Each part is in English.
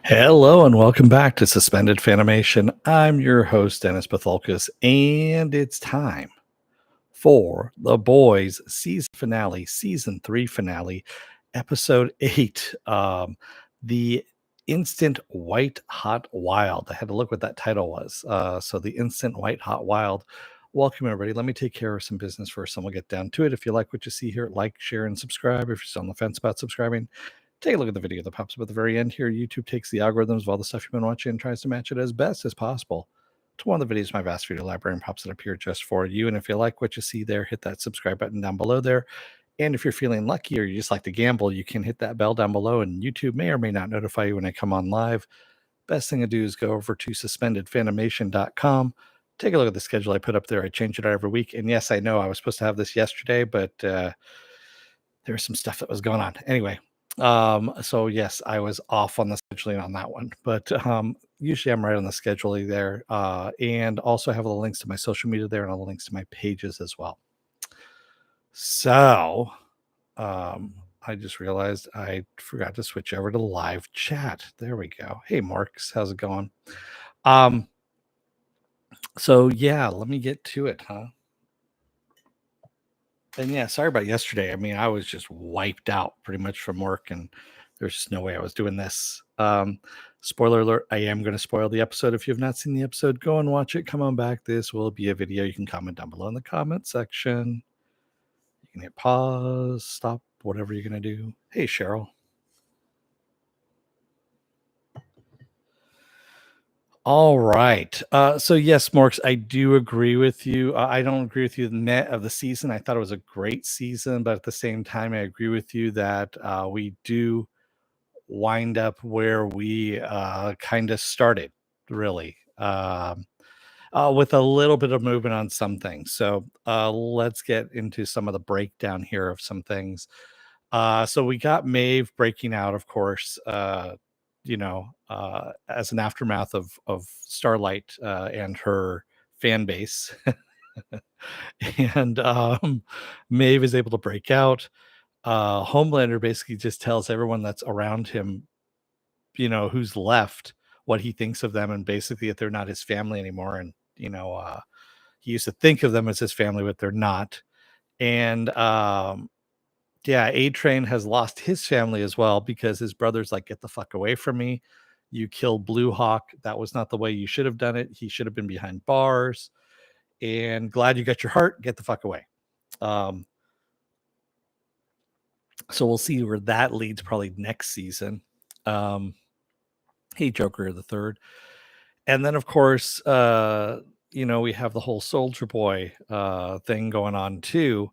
Hello and welcome back to Suspended Fanimation. I'm your host, Dennis Patholkas, and it's time for The Boys season 3 finale, episode 8. The Instant White Hot Wild. I had to look what that title was. So the Instant White Hot Wild. Welcome, everybody. Let me take care of some business first, and we'll get down to it. If you like what you see here, like, share, and subscribe. If you're still on the fence about subscribing, take a look at the video that pops up at the very end here. YouTube takes the algorithms of all the stuff you've been watching and tries to match it as best as possible to one of the videos in my vast video library and pops it up here just for you. And if you like what you see there, hit that subscribe button down below there. And if you're feeling lucky or you just like to gamble, you can hit that bell down below, and YouTube may or may not notify you when I come on live. Best thing to do is go over to suspendedfanimation.com. Take a look at the schedule I put up there. I change it out every week. And yes, I know I was supposed to have this yesterday, but there was some stuff that was going on. Anyway, so yes, I was off on the scheduling on that one, but usually I'm right on the scheduling there. And also have all the links to my social media there and all the links to my pages as well. So I just realized I forgot to switch over to live chat. There we go. Hey Marks, how's it going? So yeah, let me get to it, huh? And yeah, sorry about yesterday. I mean, I was just wiped out pretty much from work, and there's just no way I was doing this. Spoiler alert, I am going to spoil the episode. If you have not seen the episode, go and watch it. Come on back. This will be a video. You can comment down below in the comment section. You can hit pause, stop, whatever you're going to do. Hey, Cheryl. All right. So yes, Morks, I do agree with you. I don't agree with you the net of the season. I thought it was a great season, but at the same time, I agree with you that we do wind up where we kind of started, really, with a little bit of movement on some things. So let's get into some of the breakdown here of some things. So we got Maeve breaking out, of course, as an aftermath of Starlight and her fan base. And Maeve is able to break out. Homelander basically just tells everyone that's around him, who's left, what he thinks of them, and basically that they're not his family anymore. And, he used to think of them as his family, but they're not. And yeah, A Train has lost his family as well because his brother's like, get the fuck away from me. You killed Blue Hawk. That was not the way you should have done it. He should have been behind bars. And glad you got your heart. Get the fuck away. So we'll see where that leads probably next season. Hey, Joker the Third. And then, of course, we have the whole Soldier Boy thing going on too,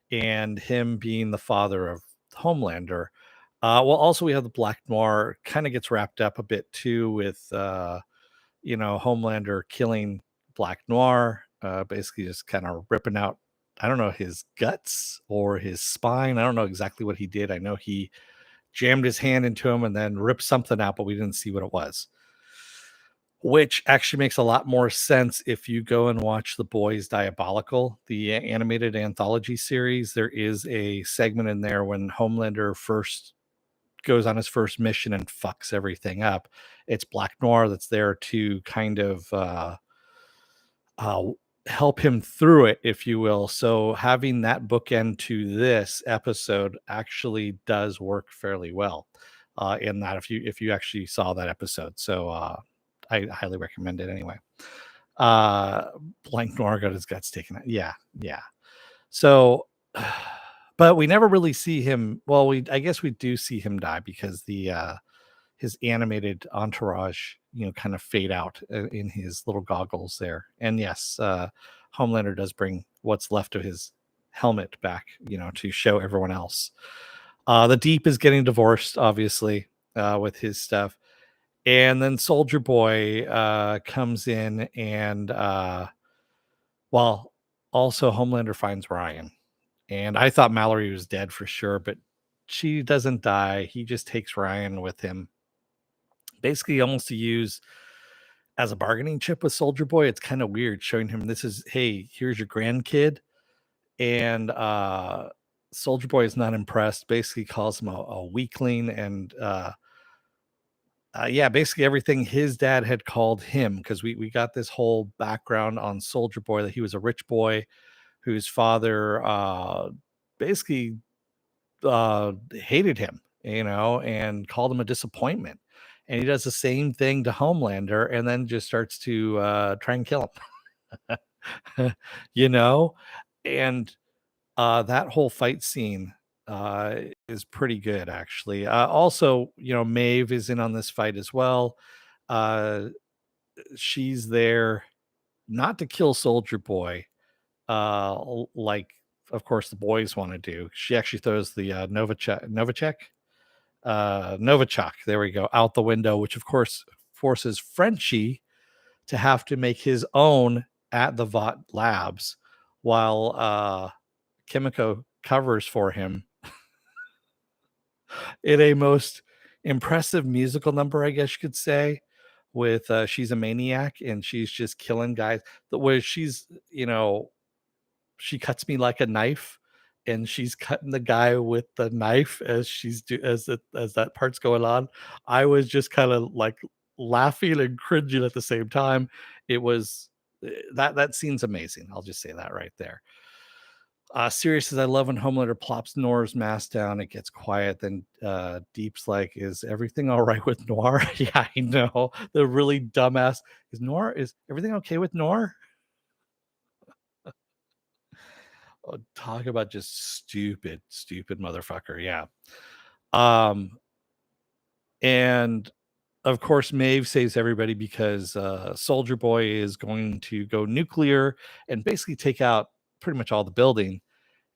and him being the father of Homelander. Well, also we have the Black Noir kind of gets wrapped up a bit too with Homelander killing Black Noir, basically just kind of ripping out, I don't know, his guts or his spine. I don't know exactly what he did. I know he jammed his hand into him and then ripped something out, but we didn't see what it was. Which actually makes a lot more sense if you go and watch The Boys Diabolical, the animated anthology series. There is a segment in there when Homelander first goes on his first mission and fucks everything up. It's Black Noir that's there to kind of help him through it, if you will. So having that bookend to this episode actually does work fairly well in that if you actually saw that episode. So I highly recommend it anyway. Blank Noir got his guts taken out. Yeah. So, but we never really see him. Well, I guess we do see him die because his animated entourage, kind of fade out in his little goggles there. And yes, Homelander does bring what's left of his helmet back, to show everyone else. The Deep is getting divorced, obviously, with his stuff. And then Soldier Boy comes in and, also Homelander finds Ryan. And I thought Mallory was dead for sure, but she doesn't die. He just takes Ryan with him. Basically, almost to use as a bargaining chip with Soldier Boy. It's kind of weird showing him hey, here's your grandkid. And Soldier Boy is not impressed, basically calls him a weakling and Yeah, basically everything his dad had called him, because we got this whole background on Soldier Boy, that he was a rich boy whose father basically hated him, and called him a disappointment. And he does the same thing to Homelander, and then just starts to try and kill him. you know, and that whole fight scene is pretty good, actually. Also, Maeve is in on this fight as well. Uh, she's there not to kill Soldier Boy, like, of course, the boys want to do. She actually throws the Novichok, there we go, out the window, which of course forces Frenchie to have to make his own at the Vought Labs, while Kimiko covers for him in a most impressive musical number, I guess you could say, with She's a Maniac, and she's just killing guys. The way she cuts me like a knife, and she's cutting the guy with the knife as as that part's going on. I was just kind of like laughing and cringing at the same time. It was that scene's amazing. I'll just say that right there. Sirius says, I love when Homelander plops Noir's mask down. It gets quiet. Then Deep's like, is everything all right with Noir? Yeah, I know. The really dumbass is everything okay with Noir? Oh, talk about just stupid, stupid motherfucker. Yeah. Um, and of course, Maeve saves everybody because Soldier Boy is going to go nuclear and basically take out pretty much all the building.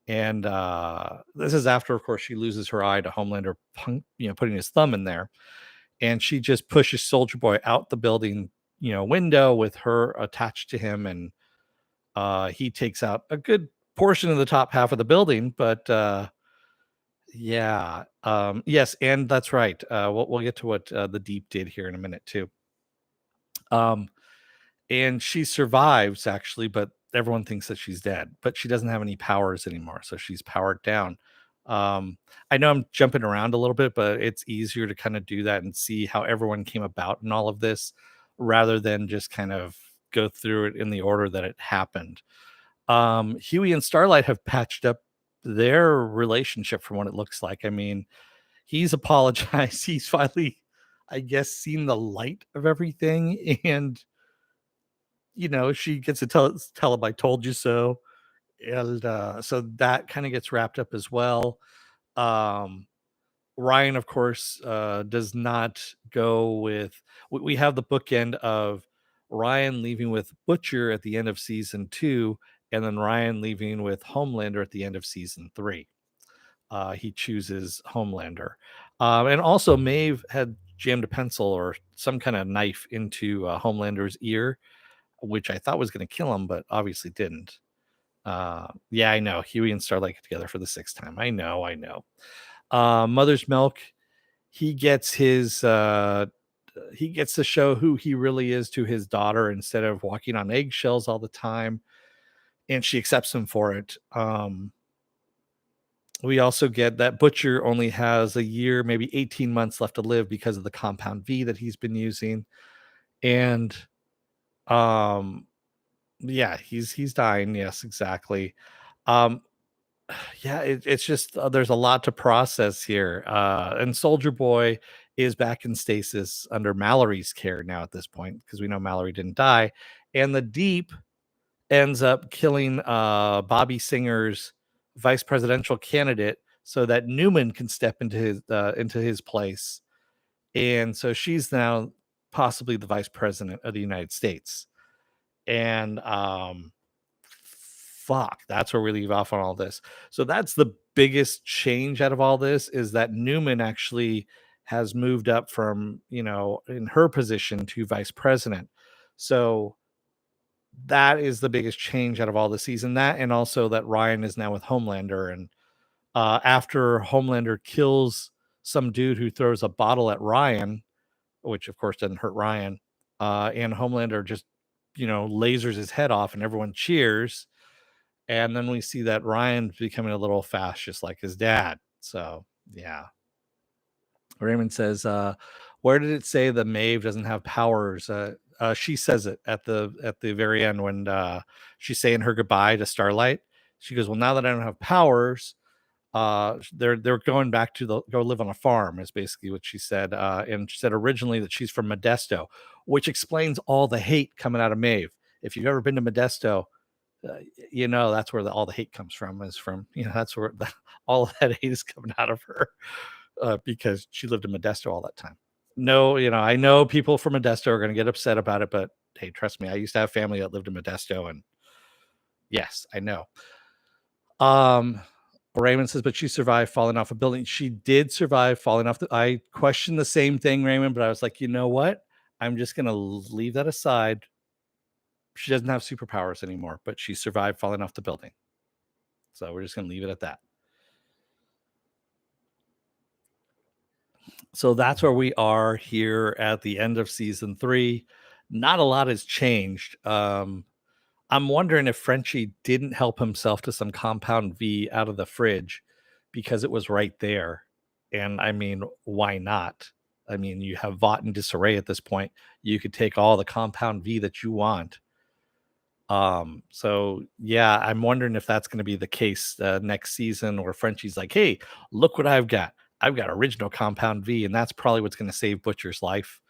And this is after, of course, she loses her eye to Homelander, putting his thumb in there, and she just pushes Soldier Boy out the building, window with her attached to him, and he takes out a good portion of the top half of the building. But yeah, yes, and that's right. We'll get to what the Deep did here in a minute too. Um, and she survives, actually, but everyone thinks that she's dead, but she doesn't have any powers anymore, so she's powered down. I know I'm jumping around a little bit, but it's easier to kind of do that and see how everyone came about in all of this, rather than just kind of go through it in the order that it happened. Huey and Starlight have patched up their relationship, from what it looks like. I mean, he's apologized. He's finally, I guess, seen the light of everything, and she gets to tell him, "I told you so," and so that kind of gets wrapped up as well. Um, Ryan, of course, does not go with. We have the bookend of Ryan leaving with Butcher at the end of season 2, and then Ryan leaving with Homelander at the end of season 3. He chooses Homelander, and also Maeve had jammed a pencil or some kind of knife into Homelander's ear, which I thought was going to kill him, but obviously didn't. Yeah, I know. Huey and Starlight get together for the sixth time. I know, I know. Mother's Milk, he gets he gets to show who he really is to his daughter, instead of walking on eggshells all the time, and she accepts him for it. We also get that Butcher only has a year, maybe 18 months left to live, because of the compound V that he's been using. And um yeah, he's dying. Yes, exactly. Um yeah, it's just there's a lot to process here. And Soldier Boy is back in stasis under Mallory's care now at this point, because we know Mallory didn't die. And the Deep ends up killing Bobby Singer's vice presidential candidate, so that Newman can step into his place. And so she's now possibly the vice president of the United States. And fuck, that's where we leave off on all this. So that's the biggest change out of all this, is that Newman actually has moved up from, in her position, to vice president. So that is the biggest change out of all the season. That, and also that Ryan is now with Homelander. And after Homelander kills some dude who throws a bottle at Ryan, which of course doesn't hurt Ryan, and Homelander just, lasers his head off, and everyone cheers. And then we see that Ryan's becoming a little fast, just like his dad. So yeah. Raymond says, Where did it say the Maeve doesn't have powers? She says it at the very end when she's saying her goodbye to Starlight. She goes, "Well, now that I don't have powers, they're going back to go live on a farm," is basically what she said. And she said originally that she's from Modesto, which explains all the hate coming out of Maeve. If you've ever been to Modesto, that's where all the hate comes from. Is from that's where all of that hate is coming out of her, because she lived in Modesto all that time. No, I know people from Modesto are going to get upset about it, but hey, trust me, I used to have family that lived in Modesto, and yes, I know. Raymond says, but she survived falling off a building. She did survive falling off. I questioned the same thing, Raymond, but I was like, you know what? I'm just going to leave that aside. She doesn't have superpowers anymore, but she survived falling off the building. So we're just going to leave it at that. So that's where we are here at the end of season 3. Not a lot has changed. I'm wondering if Frenchie didn't help himself to some compound V out of the fridge because it was right there. And I mean, why not? I mean, you have Vought in disarray at this point. You could take all the compound V that you want. So yeah, I'm wondering if that's going to be the case next season, where Frenchie's like, "Hey, look what I've got. I've got original compound V," and that's probably what's going to save Butcher's life.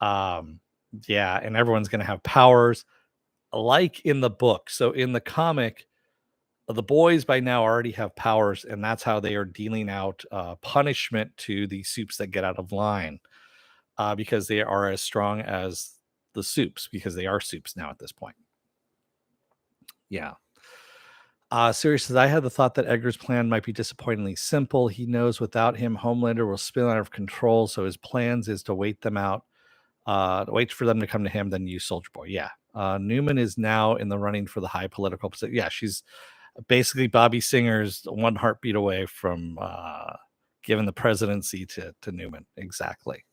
Yeah, and everyone's going to have powers like in the book. So in the comic, the boys by now already have powers, and that's how they are dealing out punishment to the soups that get out of line, because they are as strong as the soups, because they are soups now at this point. Yeah. Sirius says, I had the thought that Edgar's plan might be disappointingly simple. He knows without him, Homelander will spin out of control. So his plans is to wait them out, wait for them to come to him, then use Soldier Boy. Yeah. Newman is now in the running for the high political position. Yeah, she's basically Bobby Singer's one heartbeat away from giving the presidency to Newman. Exactly.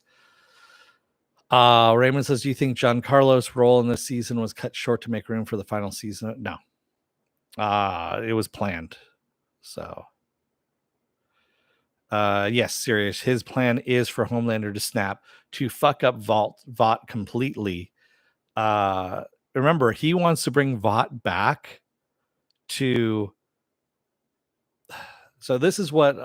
Raymond says, do you think Giancarlo's role in this season was cut short to make room for the final season? No. It was planned. So yes, serious. His plan is for Homelander to snap, to fuck up Vought completely. Remember, he wants to bring Vought back to. So this is what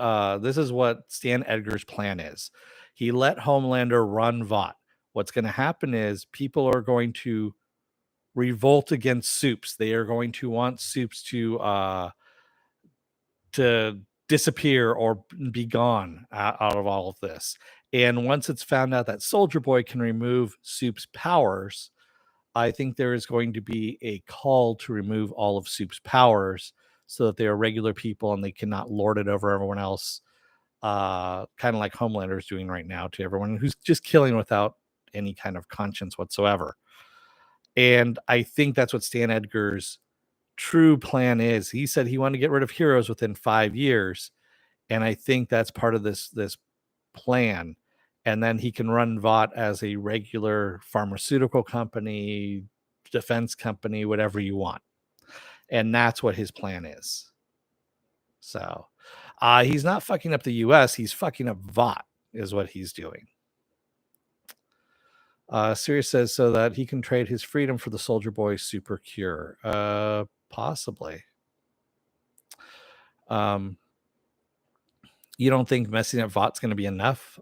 Stan Edgar's plan is. He let Homelander run Vought. What's going to happen is people are going to revolt against Soups. They are going to want Soups to disappear or be gone out of all of this. And once it's found out that Soldier Boy can remove Soup's powers, I think there is going to be a call to remove all of Soup's powers so that they are regular people and they cannot lord it over everyone else. Kind of like Homelander is doing right now to everyone who's just killing without any kind of conscience whatsoever. And I think that's what Stan Edgar's true plan is. He said he wanted to get rid of heroes within 5 years, and I think that's part of this plan. And then he can run Vought as a regular pharmaceutical company, defense company, whatever you want. And that's what his plan is. So he's not fucking up the US, he's fucking up Vought is what he's doing. Sirius says so that he can trade his freedom for the Soldier Boy super cure. Possibly. You don't think messing up Vought's going to be enough?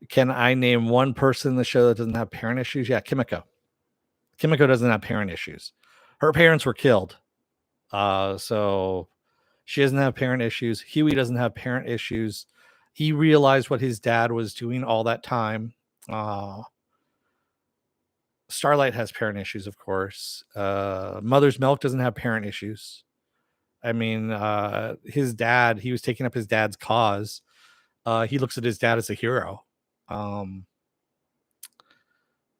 Can I name one person in the show that doesn't have parent issues? Yeah, Kimiko. Kimiko doesn't have parent issues. Her parents were killed. So she doesn't have parent issues. Huey doesn't have parent issues. He realized what his dad was doing all that time. Starlight has parent issues, of course. Mother's Milk doesn't have parent issues. I mean, his dad, he was taking up his dad's cause. He looks at his dad as a hero. I'm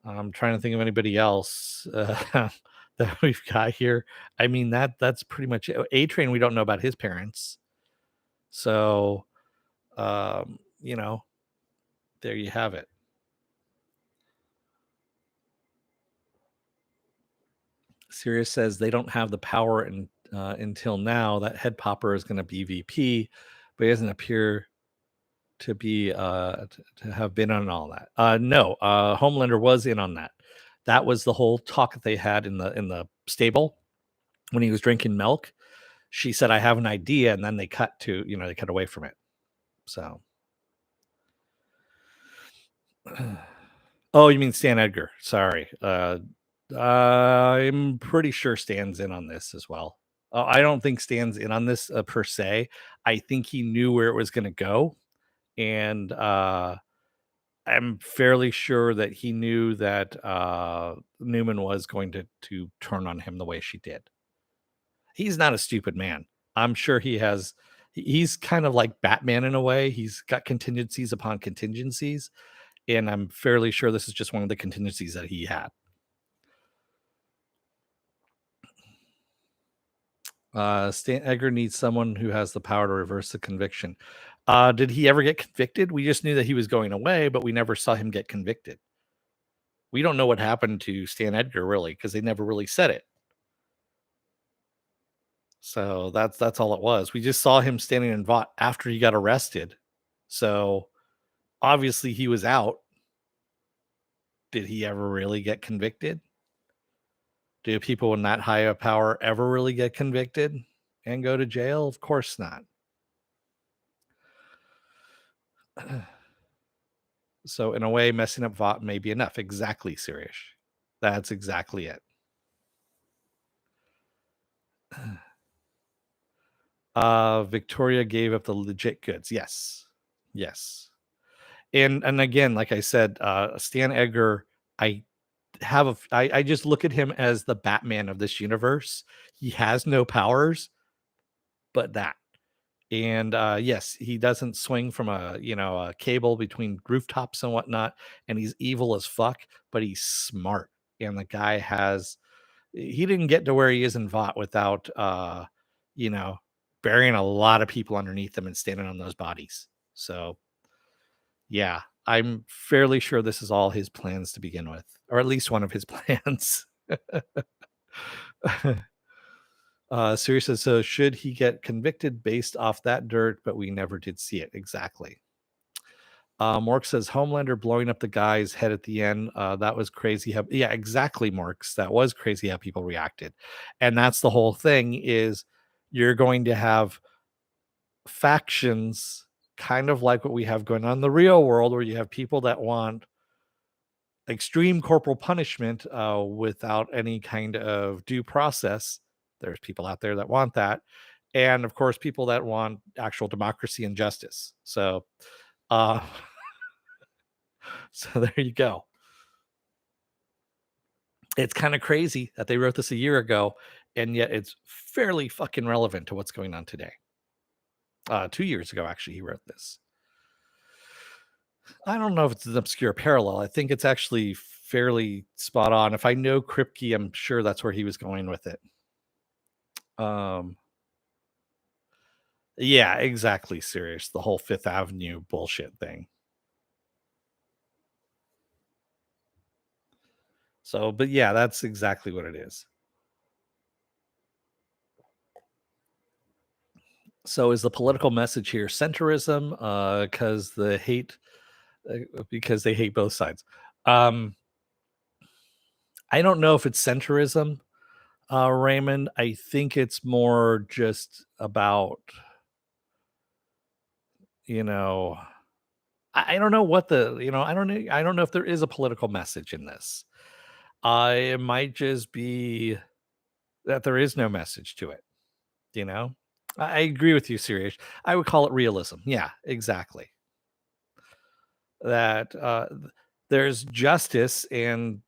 trying to think of anybody else that we've got here. I mean, that's pretty much it. A-Train, we don't know about his parents. So, there you have it. Sirius says they don't have the power until now. That head popper is going to be VP, but he doesn't appear to be to have been on all that. No, Homelander was in on that. That was the whole talk that they had in the stable when he was drinking milk. She said, "I have an idea," and then they cut to they cut away from it. So, oh, you mean Stan Edgar? Sorry, I'm pretty sure Stan's in on this as well. I don't think Stan's in on this per se. I think he knew where it was going to go, and I'm fairly sure that he knew that Newman was going to turn on him the way she did. He's not a stupid man. I'm sure he's kind of like Batman in a way. He's got contingencies upon contingencies, and I'm fairly sure this is just one of the contingencies that he had. Stan Edgar needs someone who has the power to reverse the conviction. Did he ever get convicted? We just knew that he was going away, but we never saw him get convicted. We don't know what happened to Stan Edgar really because they never really said it. So that's all it was. We just saw him standing in Vought after he got arrested. So obviously he was out. Did he ever really get convicted? Do people in that high of power ever really get convicted and go to jail? Of course not. So in a way, messing up Vought may be enough. Exactly, Sirius. That's exactly it. Victoria gave up the legit goods. Yes. Yes. And again, like I said, Stan Edgar, I just look at him as the Batman of this universe. He has no powers but that. And yes, he doesn't swing from a cable between rooftops and whatnot, and he's evil as fuck, but he's smart. And the guy he didn't get to where he is in Vought without you know, burying a lot of people underneath him and standing on those bodies. So yeah, I'm fairly sure this is all his plans to begin with, or at least one of his plans. Sirius says, so should he get convicted based off that dirt? But we never did see it. Exactly. Mork says Homelander blowing up the guy's head at the end. That was crazy. Yeah, exactly, Morks. That was crazy how people reacted. And that's the whole thing is you're going to have factions kind of like what we have going on in the real world, where you have people that want extreme corporal punishment without any kind of due process. There's people out there that want that. And of course, people that want actual democracy and justice. So, uh, so there you go. It's kind of crazy that they wrote this a year ago, and yet it's fairly fucking relevant to what's going on today. 2 years ago, actually, he wrote this. I don't know if it's an obscure parallel. I think it's actually fairly spot on. If I know Kripke, I'm sure that's where he was going with it. Yeah, exactly, Serious. The whole Fifth Avenue bullshit thing. So, but yeah, that's exactly what it is. So, is the political message here centrism? Because because they hate both sides. I don't know if it's centrism, Raymond. I think it's more just about you know I don't know what I don't know if there is a political message in this. It might just be that there is no message to it. You know, I agree with you, Sirius. I would call it realism. Yeah, exactly. That there's justice, and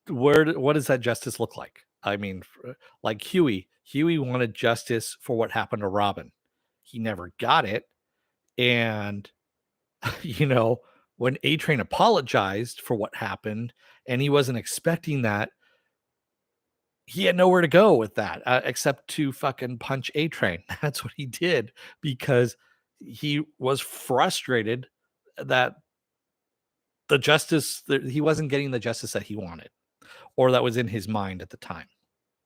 what does that justice look like? I mean, like Huey. Huey wanted justice for what happened to Robin. He never got it, and you know, when A Train apologized for what happened and he wasn't expecting that, he had nowhere to go with that except to fucking punch A Train. That's what he did because he was frustrated that that he wasn't getting the justice that he wanted or that was in his mind at the time.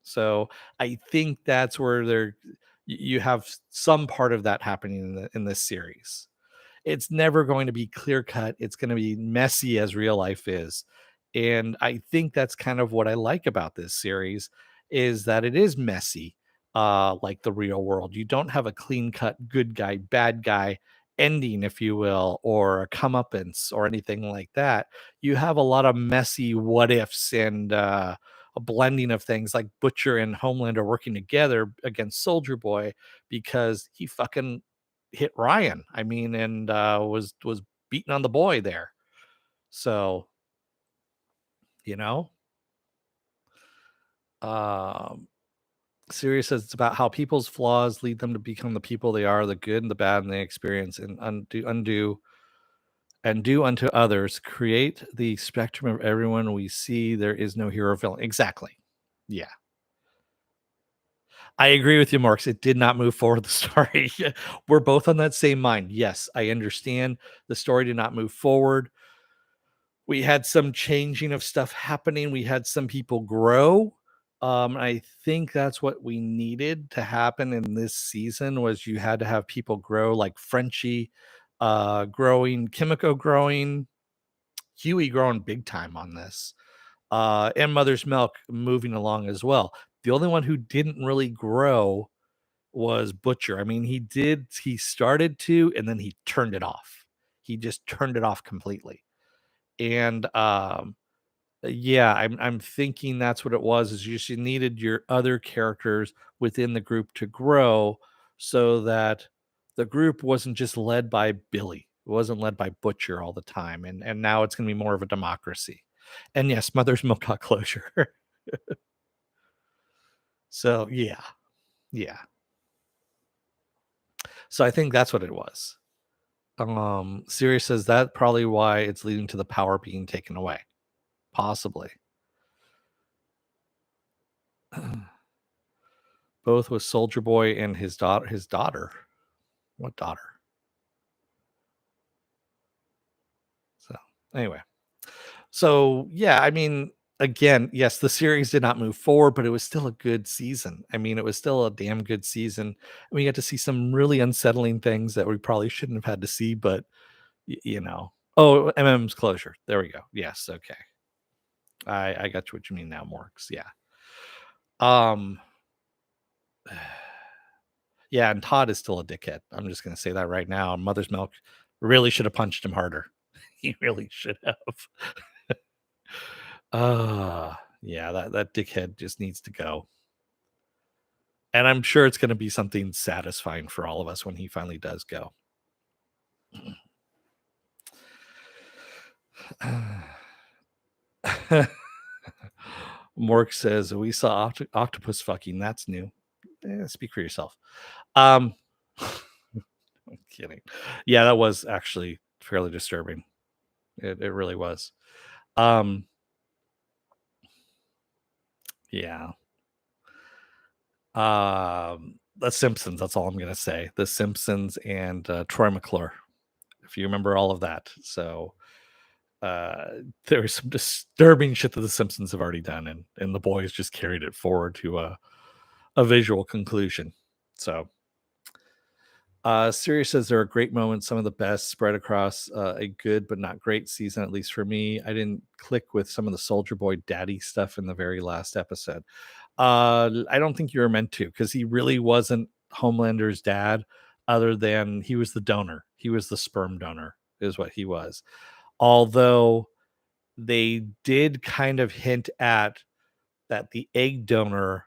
So I think that's where you have some part of that happening in this series. It's never going to be clear cut. It's going to be messy as real life is. And I think that's kind of what I like about this series is that it is messy, like the real world. You don't have a clean cut good guy, bad guy ending, if you will, or a comeuppance or anything like that. You have a lot of messy what ifs and a blending of things like Butcher and Homelander working together against Soldier Boy because he fucking hit Ryan. I mean, and was beating on the boy there. So, you know, um Sirius says it's about how people's flaws lead them to become the people they are, the good and the bad and they experience, and undo and do unto others. Create the spectrum of everyone we see. There is no hero villain. Exactly. Yeah. I agree with you, Marks. It did not move forward the story. We're both on that same mind. Yes, I understand the story did not move forward. We had some changing of stuff happening. We had some people grow. I think that's what we needed to happen in this season was you had to have people grow like Frenchie growing, Kimiko growing, Huey growing big time on this. And Mother's Milk moving along as well. The only one who didn't really grow was Butcher. I mean, he started to, and then he turned it off. He just turned it off completely. And yeah, I'm thinking that's what it was. Is you just needed your other characters within the group to grow, so that the group wasn't just led by Billy. It wasn't led by Butcher all the time. And now it's going to be more of a democracy. And yes, Mother's Milk got closure. So yeah, yeah. So I think that's what it was. Sirius says that probably why it's leading to the power being taken away. Possibly. Both with Soldier Boy and his daughter. What daughter? So anyway. So yeah, I mean, again, yes, the series did not move forward, but it was still a good season. I mean, it was still a damn good season. And we got to see some really unsettling things that we probably shouldn't have had to see, but you know. Oh, MM's closure. There we go. Yes, okay. I got what you mean now, Morks. Yeah. Um yeah, and Todd is still a dickhead. I'm just gonna say that right now. Mother's Milk really should have punched him harder. He really should have. Yeah, that dickhead just needs to go. And I'm sure it's gonna be something satisfying for all of us when he finally does go. Mork says we saw octopus fucking. That's new. Speak for yourself. Um, I'm kidding. Yeah, that was actually fairly disturbing. It really was. Um, yeah. The Simpsons. That's all I'm gonna say. The Simpsons and Troy McClure. If you remember all of that, so uh, there was some disturbing shit that the Simpsons have already done, and the boys just carried it forward to a visual conclusion. So Sirius says there are great moments, some of the best spread across a good but not great season, at least for me. I didn't click with some of the Soldier Boy daddy stuff in the very last episode. I don't think you were meant to because he really wasn't Homelander's dad, other than he was the donor. He was the sperm donor, is what he was. Although they did kind of hint at that the egg donor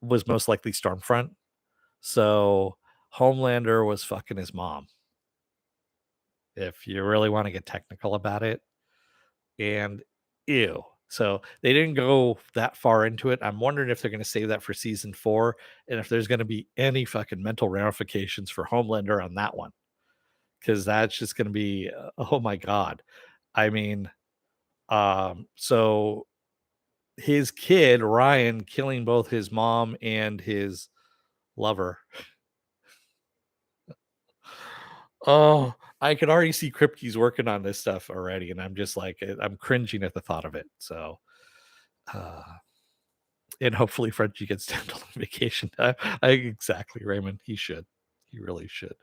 was most likely Stormfront. So Homelander was fucking his mom, if you really want to get technical about it. And ew. So they didn't go that far into it. I'm wondering if they're going to save that for season 4 and if there's going to be any fucking mental ramifications for Homelander on that one. Because that's just going to be, oh my God. I mean, so his kid, Ryan, killing both his mom and his lover. Oh, I could already see Kripke's working on this stuff already, and I'm just like, I'm cringing at the thought of it. So, uh, and hopefully Frenchie gets dental on vacation. Exactly, Raymond. He should. He really should.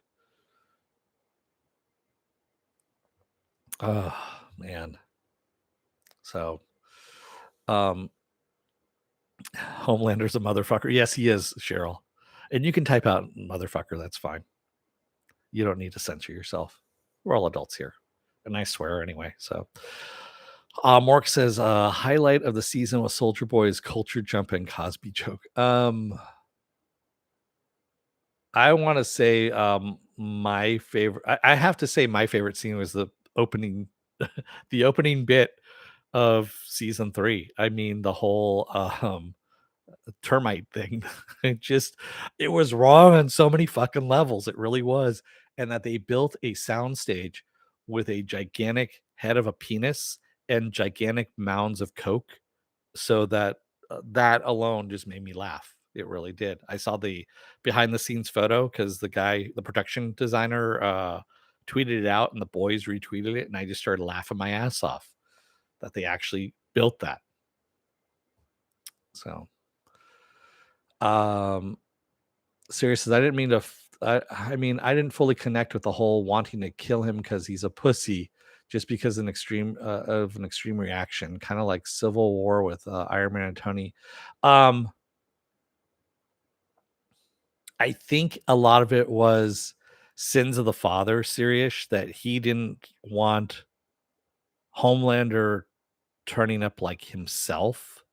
Oh man. So um Homelander's a motherfucker. Yes, he is, Cheryl. And you can type out motherfucker, that's fine. You don't need to censor yourself. We're all adults here. And I swear anyway. So Mork says highlight of the season was Soldier Boy's culture jump and Cosby joke. I want to say my favorite I have to say my favorite scene was the opening the opening bit of season 3. I mean the whole termite thing. It was wrong on so many fucking levels. It really was. And that they built a soundstage with a gigantic head of a penis and gigantic mounds of coke, so that that alone just made me laugh. It really did. I saw the behind the scenes photo because the production designer, tweeted it out, and the boys retweeted it, and I just started laughing my ass off that they actually built that. So, um, Sirius says, I didn't mean to. I mean, I didn't fully connect with the whole wanting to kill him because he's a pussy, just because of an extreme reaction, kind of like Civil War with Iron Man and Tony. Um, I think a lot of it was sins of the father, Sirius, that he didn't want Homelander turning up like himself.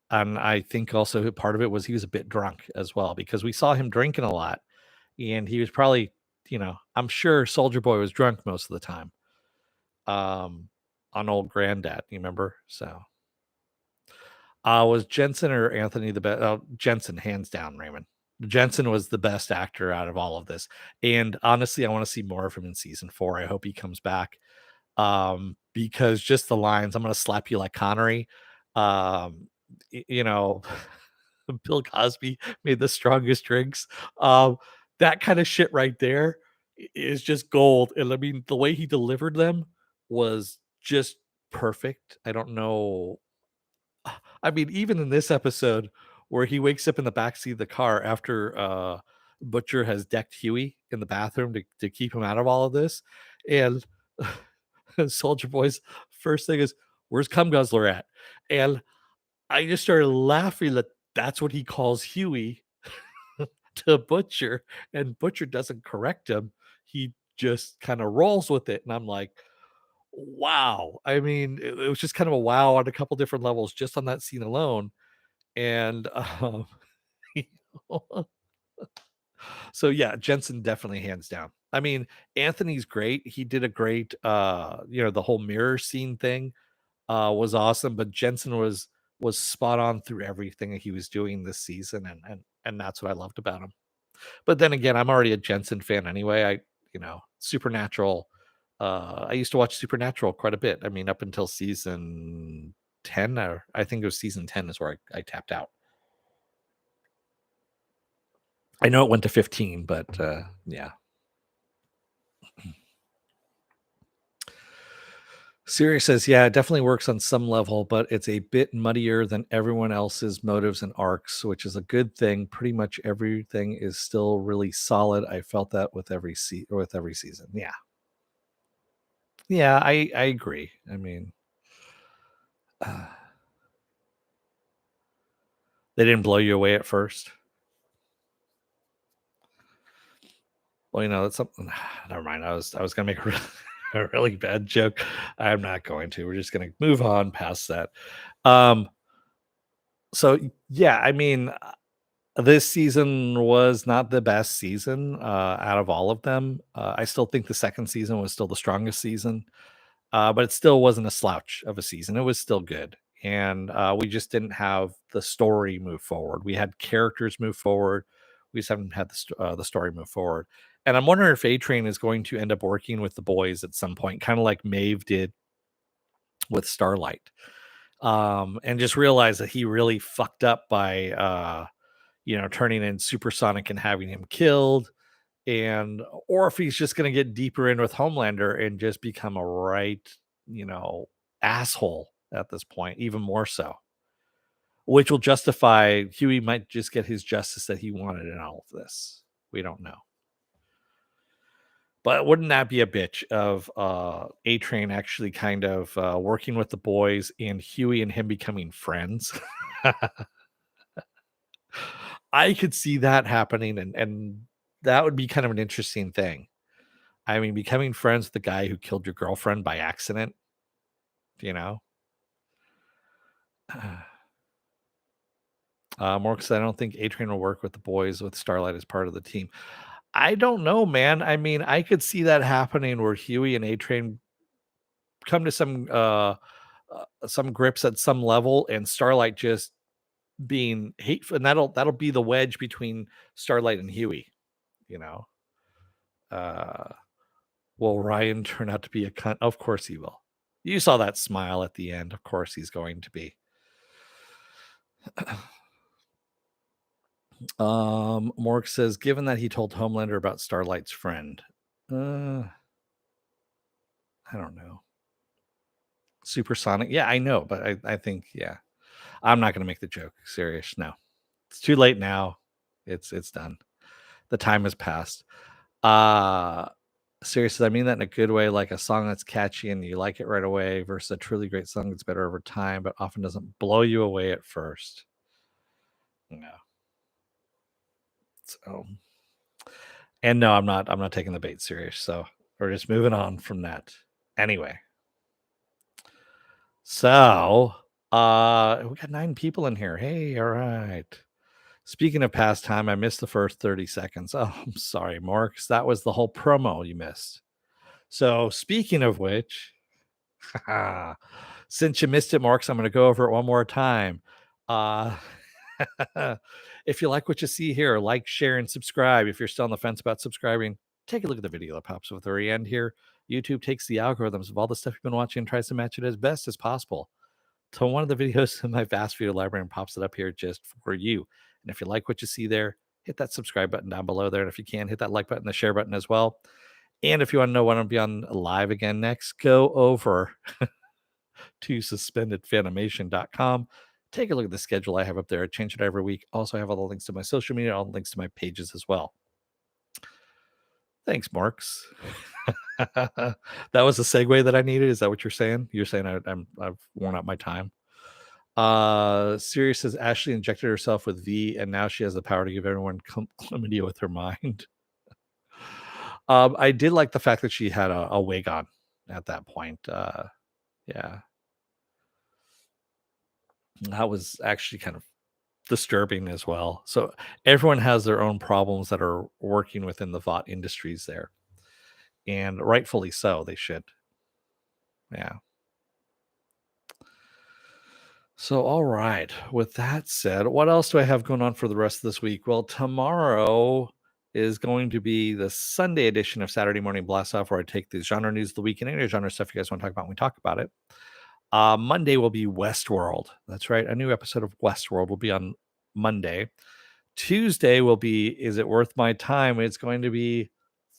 And I think also part of it was he was a bit drunk as well, because we saw him drinking a lot, and he was probably, I'm sure Soldier Boy was drunk most of the time. Um, on old granddad, you remember? So, was Jensen or Anthony the best? Jensen, hands down, Raymond. Jensen was the best actor out of all of this, and honestly, I want to see more of him in season 4. I hope he comes back, because just the lines, "I'm gonna slap you like Connery," um, you know, Bill Cosby made the strongest drinks. Um, that kind of shit right there is just gold. And I mean, the way he delivered them was just perfect. I don't know. I mean, even in this episode where he wakes up in the backseat of the car after Butcher has decked Huey in the bathroom to keep him out of all of this. And Soldier Boy's first thing is, where's Cum Guzzler at? And I just started laughing that that's what he calls Huey to Butcher, and Butcher doesn't correct him. He just kind of rolls with it. And I'm like, wow. I mean, it was just kind of a wow on a couple different levels just on that scene alone. And so yeah, Jensen definitely hands down. I mean, Anthony's great. He did a great the whole mirror scene thing was awesome, but Jensen was spot on through everything that he was doing this season, and that's what I loved about him. But then again, I'm already a Jensen fan anyway. Supernatural. I used to watch Supernatural quite a bit. I mean, up until season 10, or I think it was season 10 is where I tapped out. I know it went to 15, but yeah. Siri says, yeah, it definitely works on some level, but it's a bit muddier than everyone else's motives and arcs, which is a good thing. Pretty much everything is still really solid. I felt that with every season. Yeah. Yeah, I agree. I mean, uh, they didn't blow you away at first. Well, that's something. Never mind. I was gonna make a really bad joke. I'm not going to. We're just gonna move on past that. Um. So yeah, I mean, this season was not the best season out of all of them. I still think the second season was still the strongest season, but it still wasn't a slouch of a season. It was still good, and we just didn't have the story move forward. We had characters move forward. We just haven't had the story move forward. And I'm wondering if A Train is going to end up working with the boys at some point, kind of like Maeve did with Starlight, and just realize that he really fucked up by turning in Supersonic and having him killed, and or if he's just going to get deeper in with Homelander and just become a right, you know, asshole at this point, even more so, which will justify Huey might just get his justice that he wanted in all of this. We don't know. But wouldn't that be a bitch of A Train actually kind of working with the boys and Huey and him becoming friends? I could see that happening, and that would be kind of an interesting thing. I mean, becoming friends with the guy who killed your girlfriend by accident, you know? More because I don't think A Train will work with the boys with Starlight as part of the team. I don't know, man. I mean, I could see that happening where Huey and A Train come to some grips at some level, and Starlight just being hateful, and that'll be the wedge between Starlight and Huey. You know, uh, will Ryan turn out to be a cunt? Of course he will. You saw that smile at the end. Of course he's going to be. Morg says, given that he told Homelander about Starlight's friend, I don't know. Supersonic, yeah, I know, but I think, yeah, I'm not going to make the joke serious. No, it's too late now. It's done. The time has passed. Seriously, I mean that in a good way, like a song that's catchy and you like it right away versus a truly great song that's better over time, but often doesn't blow you away at first. No. So, and no, I'm not taking the bait serious. So we're just moving on from that. Anyway. So we got 9 people in here. Hey, all right. Speaking of past time, I missed the first 30 seconds. Oh, I'm sorry, Marks. That was the whole promo you missed. So speaking of which, since you missed it, Marks, I'm going to go over it one more time. If you like what you see here, like, share, and subscribe. If you're still on the fence about subscribing, take a look at the video that pops up at the very end here. YouTube takes the algorithms of all the stuff you've been watching and tries to match it as best as possible to one of the videos in my vast video library and pops it up here just for you. And if you like what you see there, hit that subscribe button down below there. And if you can, hit that like button, the share button as well. And if you want to know when I'll be on live again next, go over to suspendedfanimation.com. Take a look at the schedule I have up there. I change it every week. Also, I have all the links to my social media, all the links to my pages as well. Thanks, Marks. That was a segue that I needed. Is that what you're saying? You're saying I've worn out my time. Sirius says Ashley injected herself with V, and now she has the power to give everyone chlamydia with her mind. I did like the fact that she had a wig on at that point. Yeah, that was actually kind of disturbing as well. So everyone has their own problems that are working within the VOT industries there, and rightfully so. They should. Yeah. So, all right. With that said, what else do I have going on for the rest of this week? Well, tomorrow is going to be the Sunday edition of Saturday Morning Blast Off, where I take the genre news of the week and any genre stuff you guys want to talk about. We talk about it. Monday will be Westworld. That's right. A new episode of Westworld will be on Monday. Tuesday will be Is It Worth My Time? It's going to be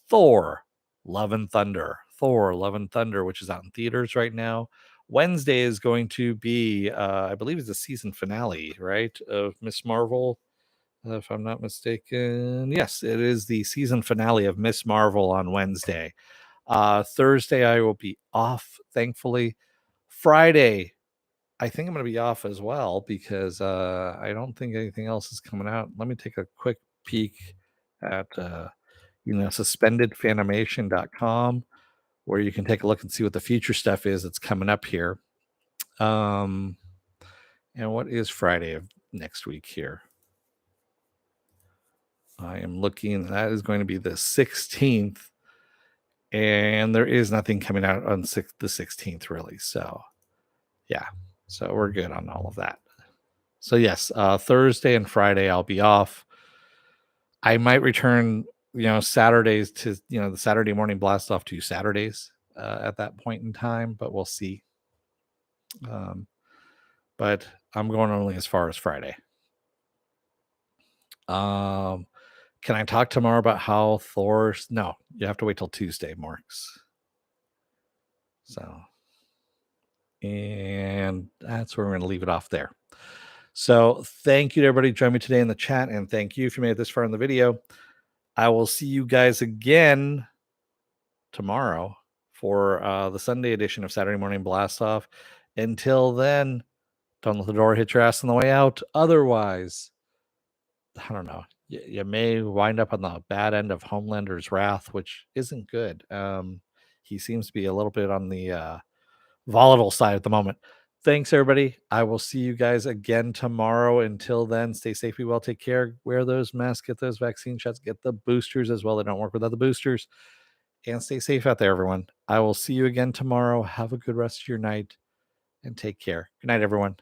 Thor, Love and Thunder. Thor, Love and Thunder, which is out in theaters right now. Wednesday is going to be, I believe, it's the season finale, right, of Miss Marvel, if I'm not mistaken. Yes, it is the season finale of Miss Marvel on Wednesday. Thursday, I will be off, thankfully. Friday, I think I'm going to be off as well because I don't think anything else is coming out. Let me take a quick peek at suspendedfanimation.com, where you can take a look and see what the future stuff is that's coming up here. And what is Friday of next week here? I am looking. That is going to be the 16th, and there is nothing coming out on the 16th, really. So, yeah. So we're good on all of that. So yes, Thursday and Friday I'll be off. I might return, Saturdays to, the Saturday morning blast off to Saturdays at that point in time, but we'll see. But I'm going only as far as Friday. Can I talk tomorrow about how Thor's? No, you have to wait till Tuesday, Marks. So, and that's where we're going to leave it off there. So thank you to everybody joining me today in the chat, and thank you if you made it this far in the video. I will see you guys again tomorrow for the Sunday edition of Saturday Morning Blast Off. Until then, don't let the door hit your ass on the way out. Otherwise, I don't know. You may wind up on the bad end of Homelander's wrath, which isn't good. He seems to be a little bit on the volatile side at the moment. Thanks, everybody. I will see you guys again tomorrow. Until then, stay safe, be well, take care, wear those masks, get those vaccine shots, get the boosters as well. They don't work without the boosters. And stay safe out there, everyone. I will see you again tomorrow. Have a good rest of your night and take care. Good night, everyone.